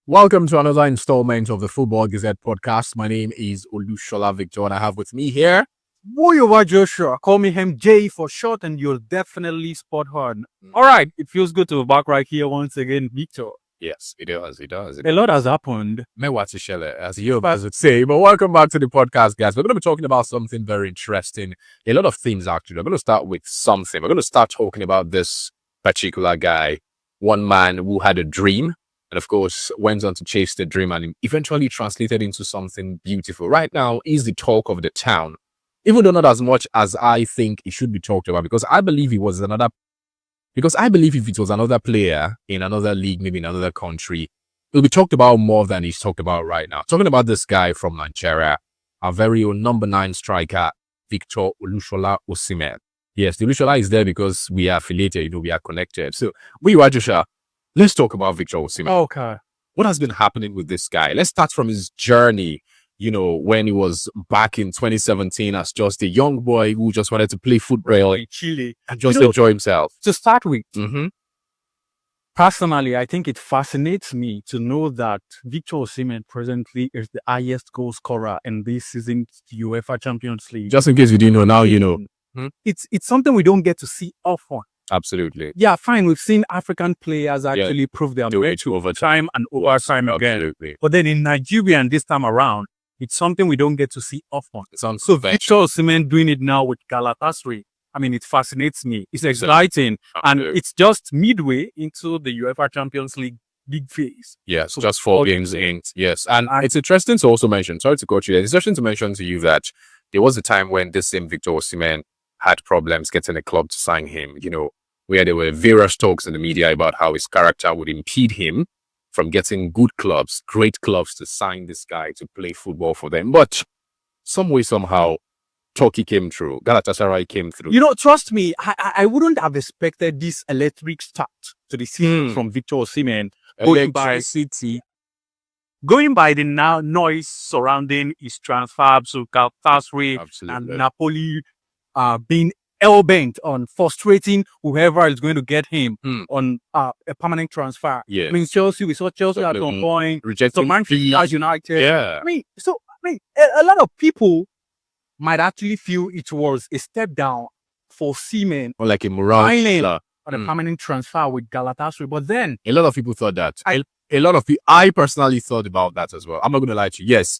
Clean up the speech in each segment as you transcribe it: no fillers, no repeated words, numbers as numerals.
Welcome to another installment of the Football Gazette podcast. My name is Olushola Victor, and I have with me here. Boyowa Joshua, call me MJ for short, and you'll definitely spot on. All right, it feels good to be back right here once again, Victor. Yes, it does. A lot has happened. Mewatishele, as you would say. But welcome back to the podcast, guys. We're going to be talking about something very interesting. A lot of things, actually. We're going to start with something. We're going to start talking about this particular guy, one man who had a dream. And of course, went on to chase the dream and eventually translated into something beautiful. Right now, he's the talk of the town. Even though not as much as I think it should be talked about, because I believe if it was another player in another league, maybe in another country, it'll be talked about more than he's talked about right now. Talking about this guy from Nigeria, our very own number 9 striker, Victor Olushola Osimhen. Yes, the Olushola is there because we are affiliated, we are connected. So, Joshua, let's talk about Victor Osimhen. Okay. What has been happening with this guy? Let's start from his journey, when he was back in 2017 as just a young boy who just wanted to play football in Chile and just enjoy himself. To start with, Mm-hmm. personally, I think it fascinates me to know that Victor Osimhen presently is the highest goal scorer in this season's UEFA Champions League. Just in case you didn't know, now you know. It's something we don't get to see often. Absolutely. Yeah, fine. We've seen African players actually prove their merit over time and over time again. Absolutely. But then in Nigeria and this time around, it's something we don't get to see often. So Victor Osimhen doing it now with Galatasaray, I mean, it fascinates me. It's exciting. And it's just midway into the UEFA Champions League big phase. Yes, just 4 games in. Yes. And it's interesting to also mention, sorry to coach you, it's interesting to mention to you that there was a time when this same Victor Osimhen had problems getting a club to sign him, where there were various talks in the media about how his character would impede him from getting good clubs, great clubs to sign this guy to play football for them. But some way, somehow, Turkey came through. Galatasaray came through. Trust me, I wouldn't have expected this electric start to the season from Victor Osimhen. Going by the now noise surrounding his transfer to Galatasaray and Napoli being hell-bent on frustrating whoever is going to get him on a permanent transfer. Yeah. I mean, we saw Chelsea at one point, rejecting Manchester United. Yeah. A lot of people might actually feel it was a step down for Osimhen. Or like a morale on a permanent transfer with Galatasaray. But then a lot of people thought that. I personally thought about that as well. I'm not going to lie to you. Yes,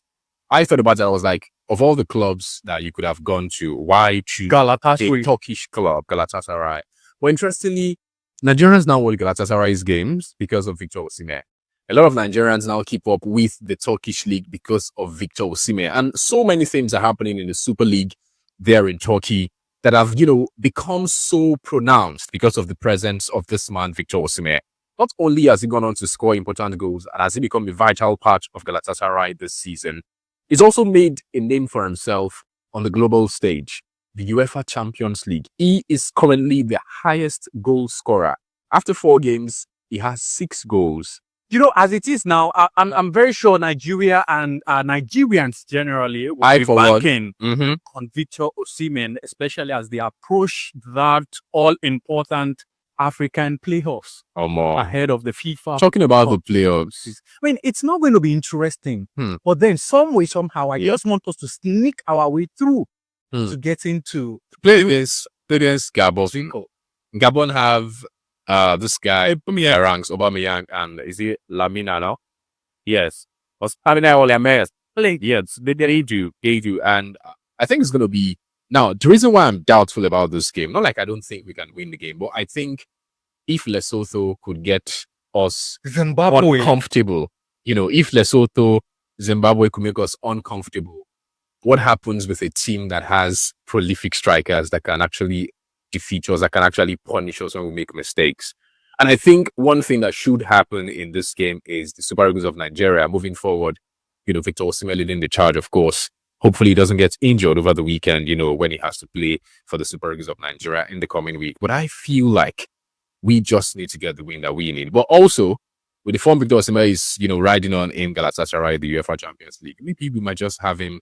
I thought about that. I was like, of all the clubs that you could have gone to, why choose Galatasaray, a Turkish club, Galatasaray? Well, interestingly, Nigerians now watch Galatasaray's games because of Victor Osimhen. A lot of Nigerians now keep up with the Turkish league because of Victor Osimhen. And so many things are happening in the Super League there in Turkey that have, become so pronounced because of the presence of this man, Victor Osimhen. Not only has he gone on to score important goals and has he become a vital part of Galatasaray this season, he's also made a name for himself on the global stage, the UEFA Champions League. He is currently the highest goal scorer. After 4 games, he has 6 goals. As it is now, I'm very sure Nigeria and Nigerians generally will be banking on Victor Osimhen, especially as they approach that all-important African playoffs ahead of the FIFA. Talking about the playoffs. I mean, it's not going to be interesting. But then some way, somehow, I just want us to sneak our way through to get into... Play this Gabon. Gabon have this guy, ranks Aubameyang, and is he Lamina now? Yes. Yes, they do. And I think it's going to be... Now, the reason why I'm doubtful about this game, not like I don't think we can win the game, but I think if Lesotho could get us uncomfortable, if Lesotho, Zimbabwe could make us uncomfortable, what happens with a team that has prolific strikers that can actually defeat us, that can actually punish us when we make mistakes? And I think one thing that should happen in this game is the Super Eagles of Nigeria moving forward, Victor Osimhen leading the charge, of course. Hopefully he doesn't get injured over the weekend, when he has to play for the Super Eagles of Nigeria in the coming week. But I feel like we just need to get the win that we need. But also, with the form Victor Osimhen is, riding on in Galatasaray, the UEFA Champions League, maybe we might just have him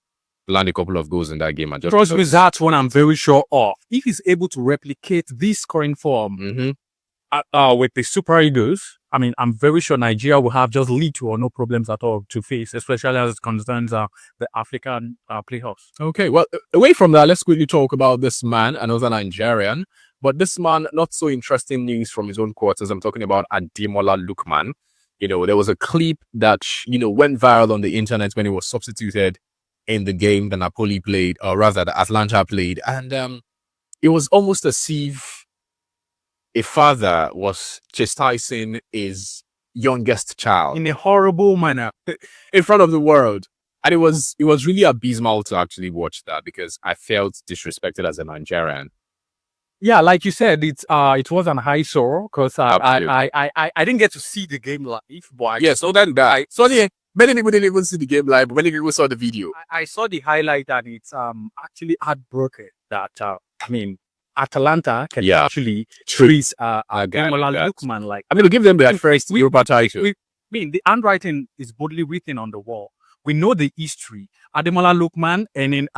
land a couple of goals in that game. And trust me, that's one I'm very sure of. If he's able to replicate this scoring form with the Super Eagles, I mean, I'm very sure Nigeria will have just little or no problems at all to face, especially as it concerns the African playoffs. Okay, well, away from that, let's quickly talk about this man, another Nigerian. But this man, not so interesting news from his own quarters. I'm talking about Ademola Lookman. There was a clip that, went viral on the internet when he was substituted in the game that Napoli played, or rather the Atlanta played. And it was almost as if a father was chastising his youngest child in a horrible manner in front of the world. And it was really abysmal to actually watch that, because I felt disrespected as a Nigerian. Yeah, like you said, it was an eyesore, because I didn't get to see the game live. But many people didn't even see the game live, but many people saw the video. I saw the highlight, and it's actually heartbroken that Atalanta can actually treat Ademola Lookman like. I mean, to give them their first Europa title. The handwriting is boldly written on the wall. We know the history. Ademola Lookman and in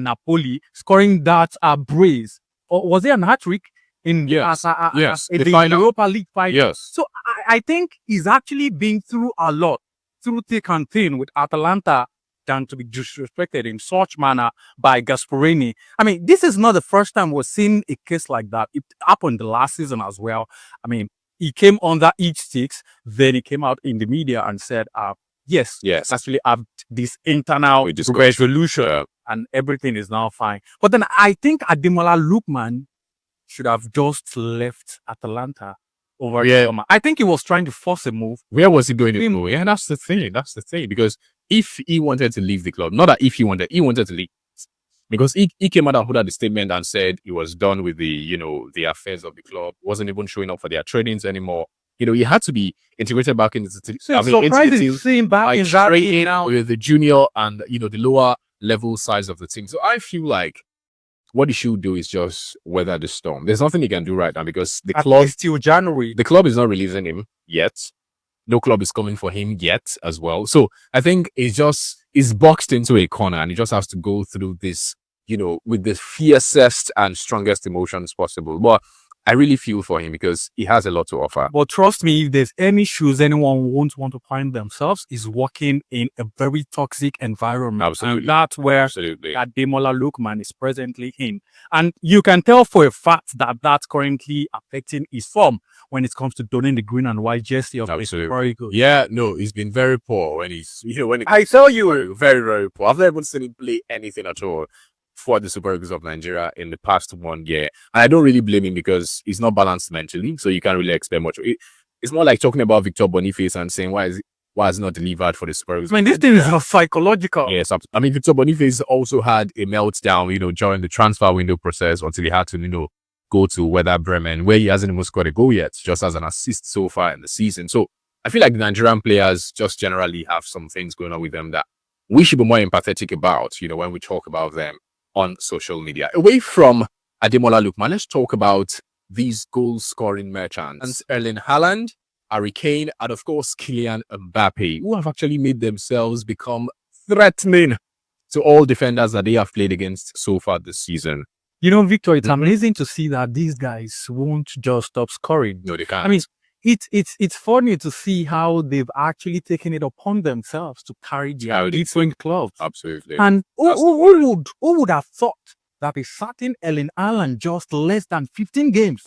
Napoli scoring that brace. Or was it an hat-trick in the Europa League final? Yes. So I think he's actually been through a lot, through thick and thin with Atalanta, than to be disrespected in such manner by Gasperini. I mean, this is not the first time we're seeing a case like that. It happened the last season as well. I mean, he came under each six, then he came out in the media and said, yes, actually have this internal resolution and everything is now fine. But then I think Ademola Lookman should have just left Atalanta over the summer. I think he was trying to force a move. Where was he going to go? Yeah, that's the thing. Because if he wanted to leave the club, not that if he wanted to leave, because he came out and put out the statement and said he was done with the affairs of the club, wasn't even showing up for their trainings anymore. He had to be integrated back into the team. So surprising seeing back in training now with the junior and the lower level size of the team. So I feel like what he should do is just weather the storm. There's nothing he can do right now, because the club till January. The club is not releasing him yet. No club is coming for him yet as well. So I think he's boxed into a corner, and he just has to go through this, with the fiercest and strongest emotions possible. But I really feel for him, because he has a lot to offer. But trust me, if there's any shoes anyone won't want to find themselves, is working in a very toxic environment. Absolutely. And that's where Ademola Lookman is presently in. And you can tell for a fact that that's currently affecting his form when it comes to donning the green and white jersey of his very good. Yeah, no, he's been very poor when I tell you, very, very poor. I've never even seen him play anything at all for the Super Eagles of Nigeria in the past 1 year. And I don't really blame him, because he's not balanced mentally, so you can't really expect much. It's more like talking about Victor Boniface and saying, why is he not delivered for the Super Eagles? I mean, this thing is psychological. Yes, I mean, Victor Boniface also had a meltdown, during the transfer window process, until he had to, go to Werder Bremen, where he hasn't even scored a goal yet, just as an assist so far in the season. So I feel like the Nigerian players just generally have some things going on with them that we should be more empathetic about, when we talk about them on social media. Away from Ademola Lookman, let's talk about these goal-scoring merchants. Erling Haaland, Harry Kane, and of course, Kylian Mbappe, who have actually made themselves become threatening to all defenders that they have played against so far this season. Victor, it's amazing to see that these guys won't just stop scoring. No, they can't. I mean, it's funny to see how they've actually taken it upon themselves to carry their different clubs. Absolutely. And who would have thought that a certain Erling Haaland, just less than 15 games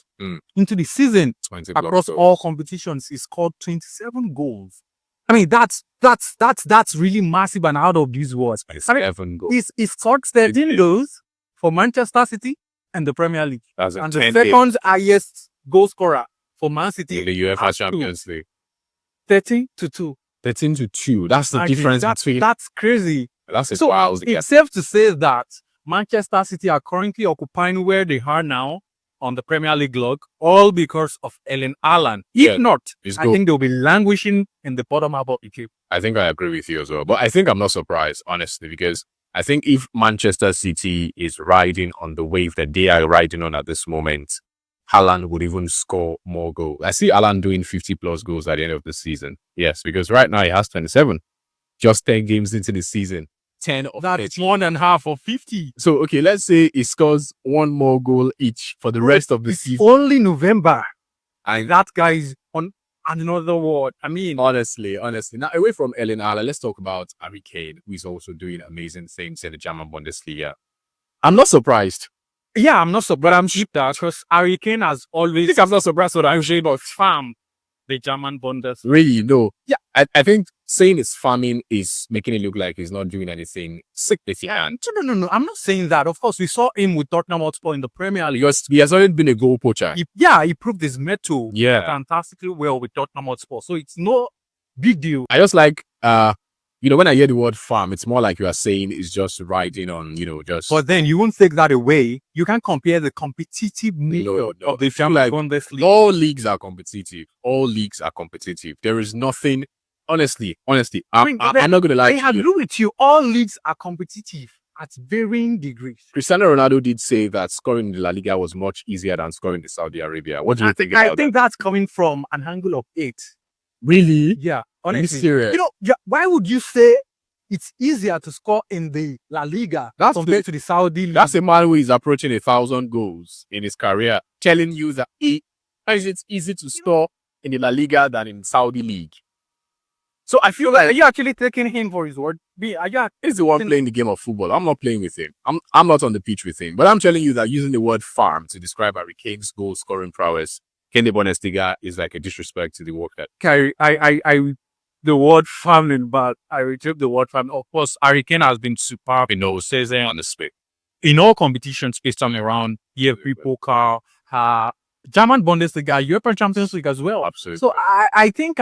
into the season across all competitions, he scored 27 goals. I mean, that's really massive and out of this world. 7 goals. He scored 13 goals for Manchester City and the Premier League. And the second highest goal scorer for Man City in the UEFA Champions League. 13-2. 13-2. That's the difference between. That's crazy. That's wild. It's safe to say that Manchester City are currently occupying where they are now on the Premier League log, all because of Erling Haaland. If not, I think they'll be languishing in the bottom half of the table. I think I agree with you as well. But I think I'm not surprised, honestly, because I think if Manchester City is riding on the wave that they are riding on at this moment, Haaland would even score more goals. I see Haaland doing 50+ goals at the end of the season. Yes, because right now he has 27. Just 10 games into the season. 10 of that. It's more than half of 50. So, okay, let's say he scores one more goal each for the rest of the season. Only November. And that guy is on another word. I mean, honestly. Now, away from Erling Haaland, let's talk about Harry Kane, who is also doing amazing things in the German Bundesliga. I'm not surprised. Yeah, I'm not surprised, but I'm cheap that because Harry Kane has always. I think I'm not surprised what I'm saying, but farm the German Bundesliga. Really, no. Yeah, I think saying it's farming is making it look like he's not doing anything significant. No. I'm not saying that. Of course, we saw him with Tottenham Hotspur in the Premier League. He has already been a goal poacher. He proved his mettle fantastically well with Tottenham Hotspur. So it's no big deal. I just like, when I hear the word farm, it's more like you are saying it's just riding on, just. But then you won't take that away. You can't compare the competitive nature of the German Bundesliga. All leagues are competitive. All leagues are competitive. There is nothing. Honestly, I'm not going to lie. I agree with you. All leagues are competitive at varying degrees. Cristiano Ronaldo did say that scoring in the La Liga was much easier than scoring in Saudi Arabia. What do you think about that? I think that's coming from an angle of 8. Really? Yeah. Honestly. Are you serious? Why would you say it's easier to score in the La Liga compared to the Saudi League? That's a man who is approaching 1,000 goals in his career, telling you that it's easy to score in the La Liga than in Saudi League. So I feel like, are you actually taking him for his word? He's the one playing the game of football. I'm not playing with him. I'm not on the pitch with him. But I'm telling you that using the word farm to describe Harry Kane's goal scoring prowess in the Bundesliga is like a disrespect to the work that. The word farming, but I retrieve the word farming. Of course, Harry Kane has been superb in all season on the space. In all competitions this time around, EFL Pokal, German Bundesliga, European Champions League as well. Absolutely. So I think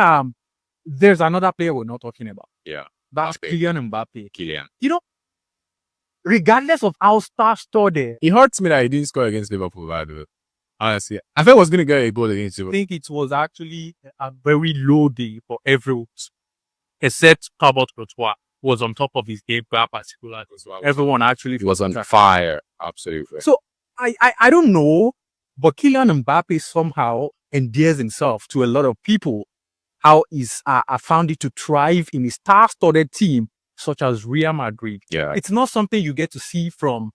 there's another player we're not talking about. Yeah. That's Kylian Mbappe. Kylian. Regardless of how star-studded. It hurts me that he didn't score against Liverpool, by the way. Honestly, I thought he was going to get a goal against Liverpool. I think it was actually a very low day for everyone, except Thibaut Courtois was on top of his game, particularly. Everyone actually was on fire. Absolutely. So I don't know, but Kylian Mbappe somehow endears himself to a lot of people. How is I found it to thrive in a star-studded team such as Real Madrid. Yeah, it's not something you get to see from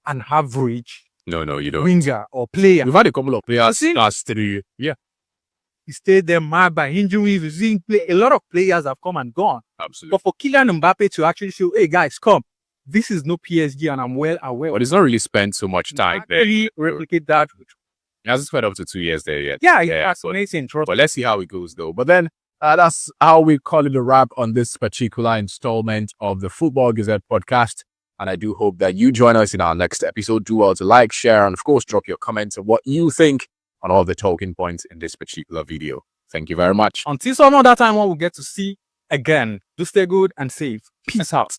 an average. No, you don't. Winger or player. We've had a couple of players last 3 years. Yeah. He stayed there mad by injuries. A lot of players have come and gone. Absolutely. But for Kylian Mbappe to actually show, hey guys, come. This is no PSG and I'm well aware. But he's not really spent so much time there. Replicate that. He hasn't spent up to 2 years there yet. Yeah, that's amazing. But let's see how it goes though. But then that's how we call it a wrap on this particular installment of the Football Gazette podcast. And I do hope that you join us in our next episode. Do well to like, share, and of course, drop your comments of what you think on all the talking points in this particular video. Thank you very much. Until some other time when we get to see again, do stay good and safe. Peace out.